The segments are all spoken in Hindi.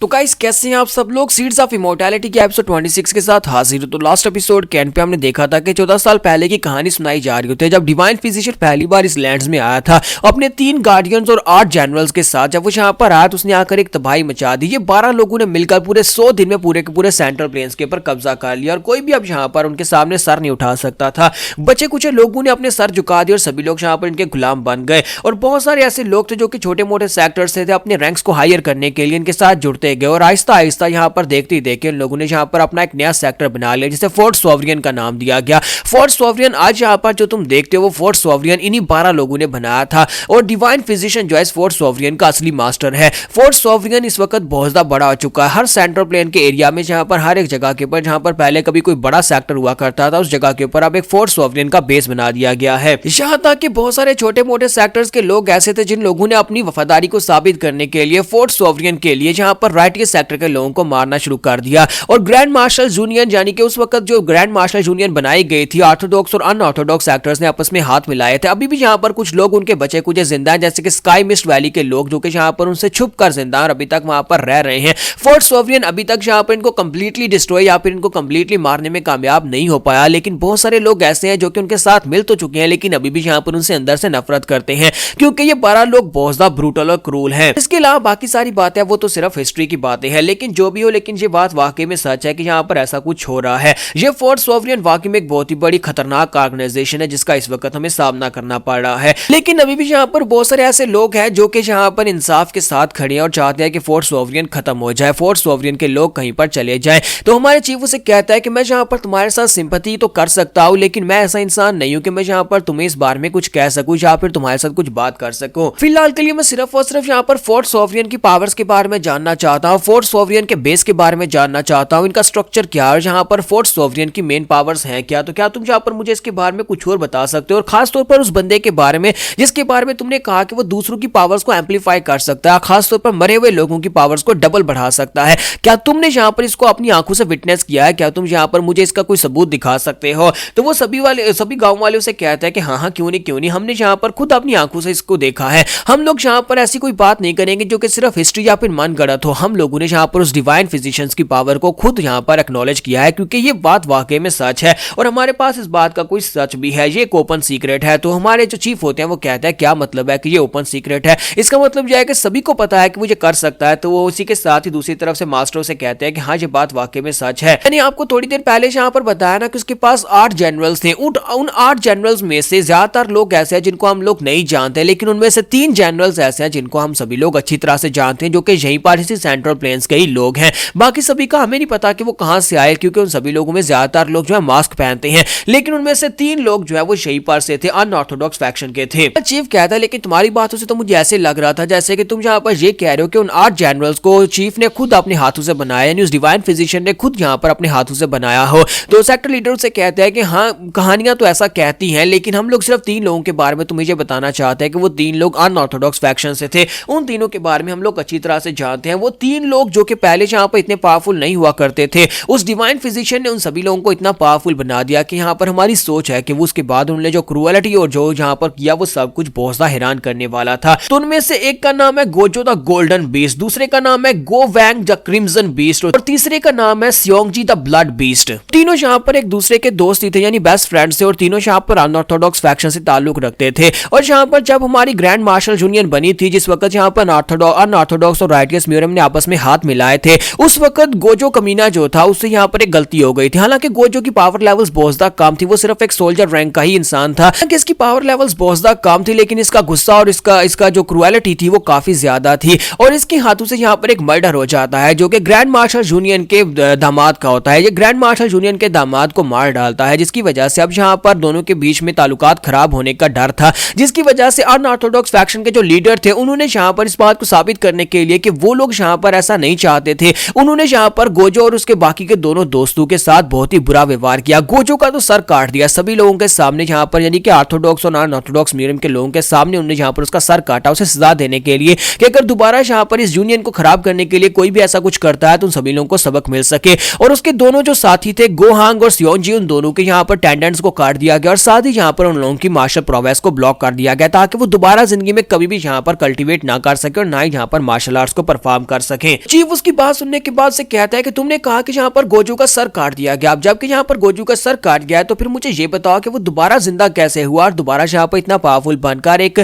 तो गाइस कैसे हैं आप सब लोग। सीड्स ऑफ इमोर्टैलिटी के एपिसोड 26 के साथ हाजिर। तो लास्ट एपिसोड के एंड पे हमने देखा था कि 14 साल पहले की कहानी सुनाई जा रही होती है, जब डिवाइन फिजिशियन पहली बार इस लैंड्स में आया था अपने 3 गार्डियंस और 8 जनरल्स के साथ। जब वो यहाँ पर आया तो उसने आकर एक तबाही मचा दी। ये 12 लोगों ने मिलकर पूरे 100 दिन में पूरे के पूरे सेंट्रल प्लेन्स के ऊपर कब्जा कर लिया और कोई भी अब यहाँ पर उनके सामने सर नहीं उठा सकता था। बचे कुछ लोगों ने अपने सर झुका दिए और सभी लोग यहाँ पर इनके गुलाम बन गए। और बहुत सारे ऐसे लोग थे जो कि छोटे मोटे सेक्टर्स थे, अपने रैंक्स को हायर करने के लिए इनके साथ जुड़ते गए और आहिस्ता यहाँ पर देखते ही देखते इन लोगों ने यहाँ पर अपना एक नया सेक्टर बना लिया जिसे फोर्ट सोवरियन का नाम दिया गया। फोर्ट सोवरियन आज यहाँ पर जो तुम देखते हो वो फोर्ट सोवरियन इन्हीं 12 लोगों ने बनाया था और डिवाइन फिजिशियन जो है फोर्ट सोवरियन का असली मास्टर है। फोर्ट सोवरियन इस वक्त बहुत ज्यादा बड़ा हो चुका है। हर सेंट्रल प्लेन के एरिया में जहाँ पर हर एक जगह के ऊपर जहाँ पर पहले कभी कोई बड़ा सेक्टर हुआ करता था उस जगह के ऊपर अब एक फोर्ट सोवरियन का बेस बना दिया गया है। यहाँ तक कि बहुत सारे छोटे मोटे सेक्टर्स के लोग ऐसे थे जिन लोगों ने अपनी वफादारी को साबित करने के लिए फोर्ट सोवरियन के लिए जहाँ पर राइटियस सेक्टर के लोगों को मारना शुरू कर दिया। और ग्रैंड मार्शल यूनियन यानी कि उस वक्त जो ग्रैंड मार्शल यूनियन बनाई गई थी, ऑर्थोडॉक्स और अनऑर्थोडॉक्स सेक्टर्स ने आपस में हाथ मिलाए थे। अभी भी यहाँ पर कुछ लोग उनके बचे कुछ जिंदा हैं, जैसे कि स्काई मिस्ट वैली के लोग जो कि यहाँ पर उनसे छुप कर जिंदा और अभी तक वहां पर रह रहे हैं। फोर्ट सोवरियन अभी तक यहाँ पर इनको कंप्लीटली डिस्ट्रॉय या फिर इनको कंप्लीटली मारने में कामयाब नहीं हो पाया, लेकिन बहुत सारे लोग ऐसे हैं जो कि उनके साथ मिल तो चुके हैं लेकिन अभी भी यहाँ पर उनसे अंदर से नफरत करते हैं क्योंकि ये 12 लोग बहुत ज्यादा ब्रूटल और क्रूल हैं। इसके अलावा बाकी सारी बातें वो तो सिर्फ हिस्ट्री की बातें हैं, लेकिन जो भी हो लेकिन ये बात वाकई में सच है कि यहाँ पर ऐसा कुछ हो रहा है। ये फोर्ट सोवरियन वाकई में एक बहुत ही बड़ी खतरनाक ऑर्गेनाइजेशन है जिसका इस वक्त हमें सामना करना पड़ रहा है। लेकिन अभी भी यहाँ पर बहुत सारे ऐसे लोग हैं जो कि यहाँ पर इंसाफ के साथ खड़े हैं और चाहते हैं कि फोर्ट सोवरियन खत्म हो जाए, फोर्ट सोवरियन के लोग कहीं पर चले जाएं। तो हमारे चीफ उसे कहता है कि मैं यहाँ पर तुम्हारे साथ सिंपैथी तो कर सकता हूँ लेकिन मैं ऐसा इंसान नहीं हूँ कि मैं यहाँ पर तुम्हें इस बारे में कुछ कह सकूँ या फिर तुम्हारे साथ कुछ बात कर सकूँ। फिलहाल के लिए मैं सिर्फ और सिर्फ यहाँ पर फोर्ट सोवरियन की पावर्स के बारे में जानना चाहता हूँ, फोर्ट सोवरियन के बेस के बारे में जानना चाहता हूँ, इनका स्ट्रक्चर क्या है, यहाँ पर फोर्ट सोवरियन की मेन पावर्स हैं क्या। तो क्या तुम यहाँ पर मुझे इसके बारे में कुछ और बता सकते हो और खास तौर पर उस बंदे के बारे में जिसके बारे में तुमने कहा कि वो दूसरों की पावर्स को एम्पलीफाई कर सकता है, खास तौर पर मरे हुए लोगों की पावर्स को डबल बढ़ा सकता है। क्या तुमने यहाँ पर इसको अपनी आंखों से विटनेस किया है, क्या तुम यहाँ पर मुझे इसका कोई सबूत दिखा सकते हो। तो वो सभी गाँव वाले उसे कहते हैं कि हाँ क्यों नहीं, हमने यहाँ पर खुद अपनी आंखों से इसको देखा है। हम लोग यहाँ पर ऐसी कोई बात नहीं करेंगे जो कि सिर्फ हिस्ट्री या फिर मन गढ़ंत हो। हम लोगों ने यहाँ पर उस डिवाइन फिजिशियंस की पावर को खुद यहाँ पर एक्नॉलेज किया है क्योंकि ये बात वाकई में सच है और हमारे पास इस बात का कोई सच भी है। ये एक ओपन सीक्रेट है। तो हमारे जो चीफ होते हैं वो कहते हैं क्या मतलब है कि ये ओपन सीक्रेट है, इसका मतलब यह है कि सभी को पता है कि मुझे कर सकता है। तो वो उसी के साथ ही दूसरी तरफ से मास्टरों से कहते हैं कि हाँ ये बात वाकई में सच है। मैंने आपको थोड़ी देर पहले यहाँ पर बताया ना कि उसके पास 8 जनरल्स थे। उन 8 जनरल्स में से ज्यादातर लोग ऐसे हैं जिनको हम लोग नहीं जानते, लेकिन उनमें से 3 जनरल्स ऐसे हैं जिनको हम सभी लोग अच्छी तरह से जानते हैं जो कि यहीं पर इसी सेंट्रल प्लेन्स के ही लोग हैं। बाकी सभी का हमें नहीं पता कि वो कहां से आए क्योंकि उन सभी लोगों में ज्यादातर लोग जो है मास्क पहनते हैं, लेकिन उनमें से 3 लोग जो है वो यहीं पर से थे, अनऑर्थोडॉक्स फैक्शन के थे। चीफ कहता है लेकिन तुम्हारी बातों से तो मुझे ऐसे लग रहा था जैसे कि तुम यहाँ पर ये कह रहे हो कि उन 8 जनरल्स को चीफ ने खुद अपने हाथों से बनाया, यानी उस डिवाइन फिजिशियन ने खुद यहाँ पर अपने हाथों से बनाया हो। तो सेक्टर लीडर से कहता है कि हाँ कहानियां तो ऐसा कहती हैं लेकिन हम लोग सिर्फ 3 लोगों के बारे में तुम्हें ये बताना चाहते हैं कि वो 3 लोग अनऑर्थोडॉक्स फैक्शन से थे। उन तीनों के बारे में हम लोग अच्छी तरह से जानते हैं। वो 3 लोग जो कि पहले यहाँ पर इतने पावरफुल नहीं हुआ करते थे, उस डिवाइन फिजिशियन ने उन सभी लोगों को इतना पावरफुल बना दिया कि यहाँ पर हमारी सोच है कि वो उसके बाद उन्होंने जो क्रूएलिटी और जो यहाँ पर किया वो सब कुछ बहुत ज्यादा हैरान करने वाला था। तो उनमें से एक का नाम है गोजो द गोल्डन बीस्ट, दूसरे का नाम है गो वैंग द क्रिम्सन बीस्ट और तीसरे का नाम है स्योंगजी द ब्लड बीस्ट। तीनों यहाँ पर एक दूसरे के दोस्त थे यानी बेस्ट फ्रेंड्स थे और तीनों यहाँ पर अनऑर्थोडॉक्स फैक्शन से ताल्लुक रखते थे। और यहाँ पर जब हमारी ग्रैंड मार्शल यूनियन बनी थी, जिस वक्त यहाँ पर अनऑर्थोडॉक्स और राइटियस म्यूरियम ने आपस में हाथ मिलाए थे, उस वक्त गोजो कमीना जो था उससे यहाँ पर एक गलती हो गई थी। हालांकि गोजो की पावर लेवल्स बहुत ज्यादा कम थी, वो सिर्फ एक सोल्जर रैंक का ही इंसान था। इसकी पावर लेवल्स बहुत ज्यादा कम थी लेकिन इसका गुस्सा और इसका जो क्रूएलिटी थी वो काफी ज्यादा थी और इसके हाथों से यहाँ पर एक मर्डर हो जाता है जो कि ग्रैंड मार्शल यूनियन के दामाद का होता है। ये ग्रैंड मार्शल यूनियन के दामाद को मार डालता है जिसकी वजह से अब यहाँ पर दोनों के बीच में ताल्लुकात खराब होने का डर था, जिसकी वजह से अनऑर्थोडॉक्स फैक्शन के जो लीडर थे उन्होंने यहाँ पर इस बात को साबित करने के लिए कि वो लोग यहाँ पर ऐसा नहीं चाहते थे, उन्होंने यहाँ पर गोजो और उसके बाकी के दोनों दोस्तों के साथ बहुत ही बुरा व्यवहार किया। गोजो का तो सर काट दिया सभी लोगों के सामने, यहाँ पर यानी कि ऑर्थोडॉक्स और अनऑर्थोडॉक्स म्यूरियम के लोगों के सामने उन्होंने यहाँ पर उसका सर काटा, उसे सजा देने के लिए कि अगर दोबारा यहाँ पर इस यूनियन को खराब करने के लिए कोई भी ऐसा कुछ करता है तो उन सभी लोगों को सबक मिल सके। और उसके दोनों जो साथी थे गोहांग और स्योंजी, उन दोनों के यहाँ पर टेंडेंट्स को काट दिया गया और साथ ही यहाँ पर उन लोगों की मार्शल प्रोवेस को ब्लॉक कर दिया गया ताकि वो दोबारा जिंदगी में कभी भी यहाँ पर कल्टीवेट ना कर सके और ना ही यहाँ पर मार्शल आर्ट्स को परफॉर्म कर सके। चीफ उसकी बात सुनने के बाद से कहता है कि तुमने कहा कि यहाँ पर गोजू का सर काट दिया गया, अब जबकि यहाँ पर गोजू का सर काट गया है तो फिर मुझे ये बताओ कि वो दोबारा जिंदा कैसे हुआ और दोबारा यहाँ पर इतना पावरफुल बनकर एक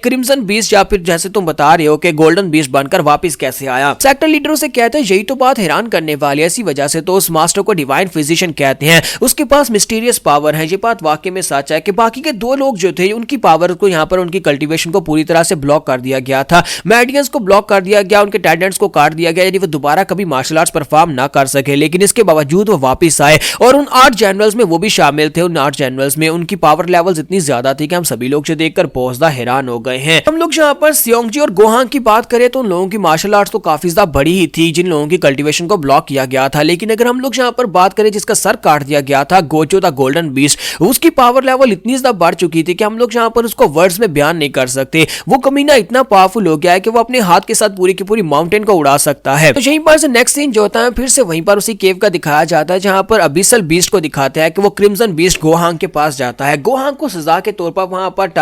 क्रिम्सन बीस्ट या फिर जैसे तुम बता रहे हो कि गोल्डन बीस्ट बनकर वापस कैसे आया। सेक्टर लीडर से कहते हैं यही तो बात हैरान करने वाली है, इसी वजह से तो उस मास्टर को डिवाइन फिजिशियन कहते हैं, उसके पास मिस्टीरियस पावर है। ये बात वाकई में सच है कि बाकी के दो लोग जो थे उनकी पावर को यहाँ पर उनकी कल्टीवेशन को पूरी तरह से ब्लॉक कर दिया गया था, मेडियंस को ब्लॉक कर दिया गया, उनके टैलेंट्स को काट दिया गया, यानी वो दोबारा कभी मार्शल आर्ट्स परफॉर्म ना कर सके। लेकिन इसके बावजूद वो वापस आए और उन 8 जनरल्स में वो भी शामिल थे। उन 8 जनरल्स में उनकी पावर लेवल्स इतनी ज्यादा थी कि हम सभी लोग जो देखकर पहुंचता हैरान हो गए हैं। हम लोग यहाँ पर सियोंगजी और गोहांग की बात करें तो उन लोगों की मार्शल आर्ट्स तो काफी ज्यादा बड़ी ही थी जिन लोगों की कल्टीवेशन को ब्लॉक किया गया था। लेकिन अगर हम लोग यहाँ पर बात करें जिसका सर काट दिया गया था, गोजो द गोल्डन बीस्ट, उसकी पावर लेवल इतनी ज्यादा बढ़ चुकी थी कि हम लोग यहाँ पर उसको वर्ड्स में बयान नहीं कर सकते। वो कमीना इतना पावरफुल हो गया है कि वो अपने हाथ के साथ पूरी की पूरी माउंटेन को उड़ा सकता है। तो यहीं पर से नेक्स्ट सीन जो होता है फिर से वहीं पर उसी केव का दिखाया जाता है जहां पर अबिसल बीस्ट को दिखाते हैं कि वो क्रिम्सन बीस्ट गोहांग के पास जाता है। गोहांग को सजा के तौर पर वहां पर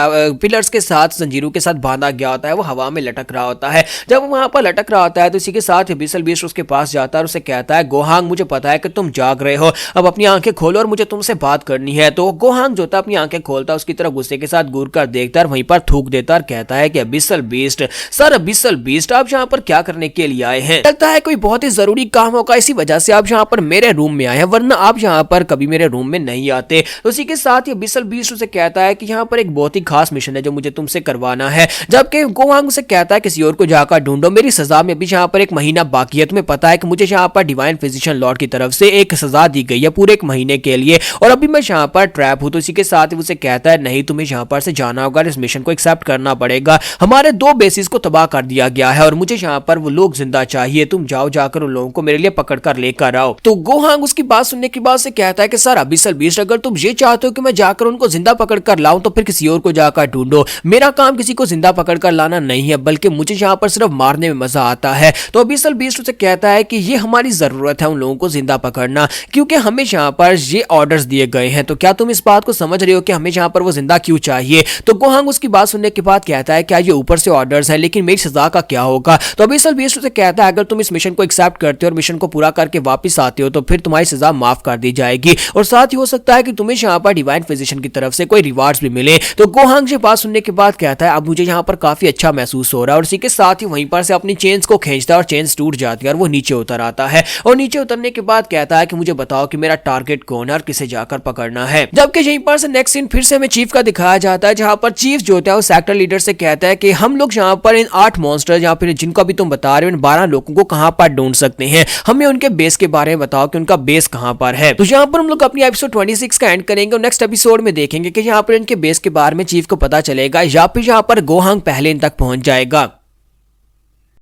पिलर्स के साथ जंजीरों के साथ बांधा गया होता है, वो हवा में लटक रहा होता है। जब वो वहां पर लटक रहा होता है तो इसी के साथ अबिसल बीस्ट उसके पास जाता है और उसे कहता है गोहांग मुझे पता है कि तुम जाग रहे हो, अब अपनी आंखें खोलो और मुझे तुमसे बात करनी है। तो गोहांग जो था अपनी आंखें खोलता है, उसकी तरफ गुस्से के साथ घूर कर देखता है, वहीं पर थूक देता और कहता है कि अबिसल बीस्ट, सर अबिसल बीस्ट आप यहाँ पर क्या करने के लिए आए हैं? लगता है कोई बहुत ही जरूरी काम होगा, इसी वजह से आप यहाँ पर मेरे रूम में आए हैं, वरना आप यहाँ पर कभी मेरे रूम में नहीं आते। तो उसी के साथ ही अबिसल बीस्ट उसे कहता है कि यहाँ पर एक बहुत ही खास मिशन है जो मुझे तुमसे करवाना है। जबकि गोहांग उसे कहता है किसी और को जाकर ढूंढो, मेरी सजा में भी यहाँ पर 1 महीना बाकी है। तुम्हें पता है कि मुझे यहाँ पर डिवाइन फिजिशियन लॉर्ड की तरफ से एक सजा दी गई है पूरे 1 महीने के लिए और अभी मैं यहाँ पर ट्रैप हूँ। तो इसी के साथ ही उसे कहता है नहीं, तुम्हें यहाँ पर से जाना होगा, इस मिशन को एक्सेप्ट करना पड़ेगा। हमारे 2 बेसिस को तबाह कर दिया गया है और मुझे यहाँ पर वो लोग जिंदा चाहिए, तुम जाओ जाकर उन लोगों को मेरे लिए पकड़ कर लेकर आओ। तो गोहांग उसकी बात सुनने के बाद से कहता है कि सर अबिसल बीस्ट, अगर तुम ये चाहते हो कि मैं जाकर उनको जिंदा पकड़ कर लाऊं तो फिर किसी और को जाकर ढूंढो। मेरा काम किसी को जिंदा पकड़ कर लाना नहीं है, बल्कि मुझे यहाँ पर सिर्फ मारने में मजा आता है। तो अबिसल बीस्ट उसे कहता है कि ये हमारी जरूरत है उन लोगों को जिंदा पकड़ना, क्योंकि हमें यहाँ पर ये ऑर्डर्स दिए गए हैं। तो क्या तुम इस बात को समझ रहे हो कि हमें यहाँ पर वो जिंदा क्यों चाहिए? तो गोहांग उसकी बात सुनने के बाद कहता है क्या ये ऊपर से ऑर्डर्स है, लेकिन मेरी सजा का क्या होगा? तो अबिसल बीस्ट उसे कहता है अगर तुम इस मिशन को एक्सेप्ट करते हो और मिशन को पूरा करके वापस आते हो तो फिर तुम्हारी सजा माफ कर दी जाएगी और साथ ही हो सकता है कि तुम्हें यहाँ पर डिवाइन फिजिशियन की तरफ से कोई रिवार्ड्स भी मिले। तो गोहांग ये बात सुनने के बाद कहता है अब मुझे यहाँ पर काफी अच्छा महसूस हो रहा है और इसी के साथ ही वहीं पर से अपनी चेन्स को खींचता है और चेन्स टूट जाती है और वो नीचे उतर आता है और नीचे उतरने के बाद कहता है कि मुझे बताओ कि मेरा टारगेट कौन है और किसे जाकर पकड़ना है। जबकि यहीं पर से नेक्स्ट सीन फिर से हमें चीफ का दिखाया जाता है जहां पर चीफ जो होता है वो सेक्टर लीडर से कहता है कि हम लोग यहाँ पर इन 8 मॉन्स्टर्स या फिर जिनको अभी तुम बता रहे हो इन 12 लोगों को कहां पर ढूंढ सकते हैं, हमें उनके बेस के बारे में बताओ कि उनका बेस कहां पर है। तो यहाँ पर हम लोग अपनी एपिसोड 26 का एंड करेंगे और नेक्स्ट एपिसोड में देखेंगे कि यहाँ पर इनके बेस के बारे में चीफ को पता चलेगा या फिर यहाँ पर गोहांग पहले इन तक पहुंच जाएगा।